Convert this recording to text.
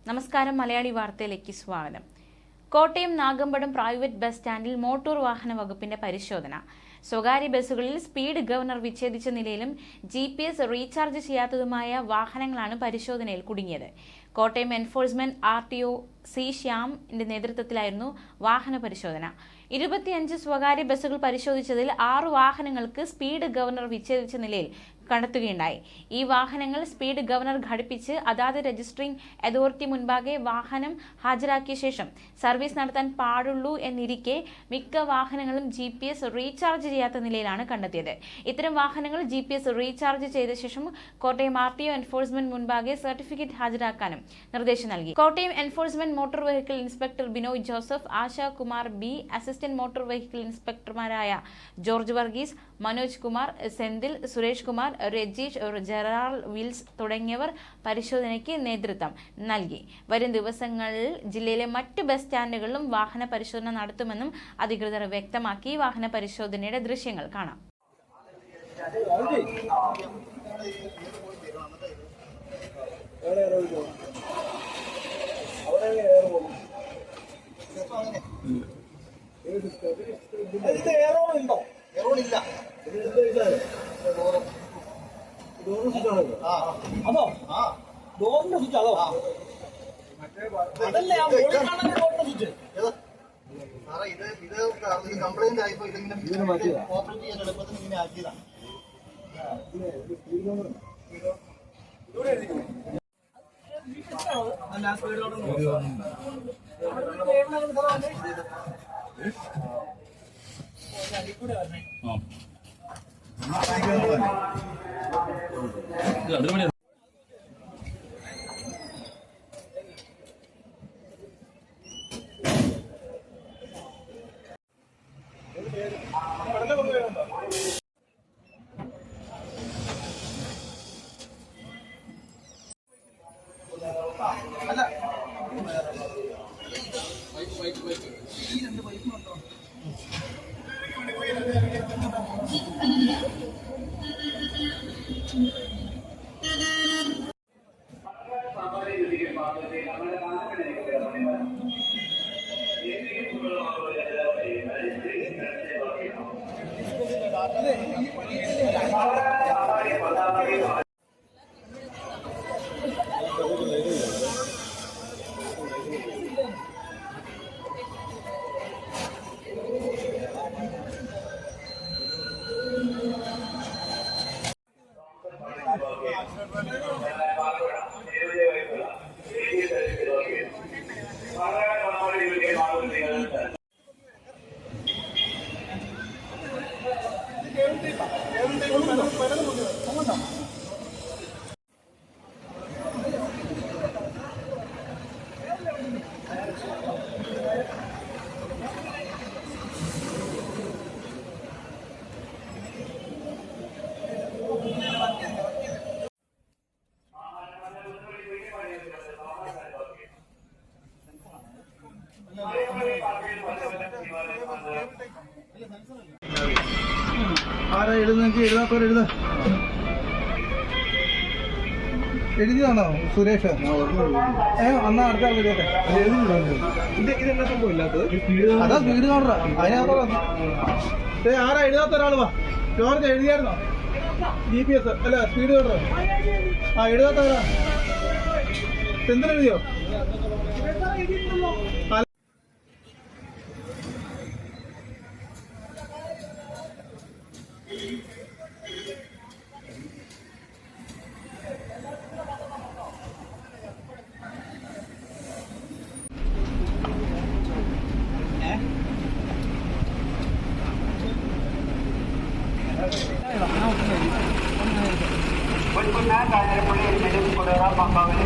നമസ്കാരം. മലയാളി വാർത്തയിലേക്ക് സ്വാഗതം. കോട്ടയം നാഗമ്പടം പ്രൈവറ്റ് ബസ് സ്റ്റാൻഡിൽ മോട്ടോർ വാഹന വകുപ്പിന്റെ പരിശോധന. സ്വകാര്യ ബസ്സുകളിൽ സ്പീഡ് ഗവർണർ വിച്ഛേദിച്ച നിലയിലും GPS റീചാർജ് ചെയ്യാത്തതുമായ വാഹനങ്ങളാണ് പരിശോധനയിൽ കുടുങ്ങിയത്. കോട്ടയം എൻഫോഴ്സ്മെന്റ് RTO C ശ്യാമിന്റെ നേതൃത്വത്തിലായിരുന്നു വാഹന പരിശോധന. 25 സ്വകാര്യ ബസ്സുകൾ പരിശോധിച്ചതിൽ 6 വാഹനങ്ങൾക്ക് സ്പീഡ് ഗവർണർ വിച്ഛേദിച്ച നിലയിൽ കണ്ടെത്തുകയുണ്ടായി. ഈ വാഹനങ്ങൾ സ്പീഡ് ഗവർണർ ഘടിപ്പിച്ച് അതാത് രജിസ്ട്രിംഗ് അതോറിറ്റി മുൻപാകെ വാഹനം ഹാജരാക്കിയ ശേഷം സർവീസ് നടത്താൻ പാടുള്ളൂ എന്നിരിക്കെ മിക്ക വാഹനങ്ങളും GPS റീചാർജ് ചെയ്യാത്ത നിലയിലാണ് കണ്ടെത്തിയത്. ഇത്തരം വാഹനങ്ങൾ GPS റീചാർജ് ചെയ്ത ശേഷം കോട്ടയം RTO എൻഫോഴ്സ്മെന്റ് മുൻപാകെ സർട്ടിഫിക്കറ്റ് ഹാജരാക്കാനും നിർദ്ദേശം നൽകി. Kottayam enforcement motor vehicle inspector Binoy Joseph, Asha Kumar B, assistant motor vehicle ഇൻസ്പെക്ടർമാരായ ജോർജ് വർഗീസ്, മനോജ് കുമാർ, സെന്തിൽ, സുരേഷ് കുമാർ, രജീഷ്, ജെറാൾ വിൽസ് തുടങ്ങിയവർ പരിശോധനയ്ക്ക് നേതൃത്വം നൽകി. വരും ദിവസങ്ങളിൽ ജില്ലയിലെ മറ്റ് ബസ് സ്റ്റാൻഡുകളിലും വാഹന പരിശോധന നടത്തുമെന്നും അധികൃതർ വ്യക്തമാക്കി. വാഹന പരിശോധനയുടെ ദൃശ്യങ്ങൾ കാണാം. അതോ ഡോറിന്റെ സ്വിച്ച് അതോ അതല്ലേ ആ ഡോറിന്റെ സ്വിച്ച് സാറേ ഇത് കംപ്ലൈന്റ് ആയിപ്പോ ഇതിങ്ങനെ ഓപ്പറേറ്റ് ചെയ്യാൻ എളുപ്പത്തിന് ഇങ്ങനെ ആക്കിയതാണ്. അല്ല ഈ രണ്ട് പൈപ്പുണ്ടോ? ആരാ എഴുതുന്നെങ്കിൽ എഴുതാത്തവർ എഴുതിയതാണോ സുരേഷ്? അന്നാ അടുത്ത ആൾ എഴുതട്ടെ. ഇതെന്നാ സംഭവം ഇല്ലാത്തത്? അതാ സ്പീഡ് കാണുക. അതിനകത്ത് ആരാ എഴുതാത്ത ഒരാൾ വാ. ജോർജ് എഴുതിയായിരുന്നോ? GPS അല്ല സ്പീഡ് കാണുക. എഴുതാത്തവരാ എന്തിനെഴുതിയോ? Bukan ada boleh jadi saudara Pak Kawali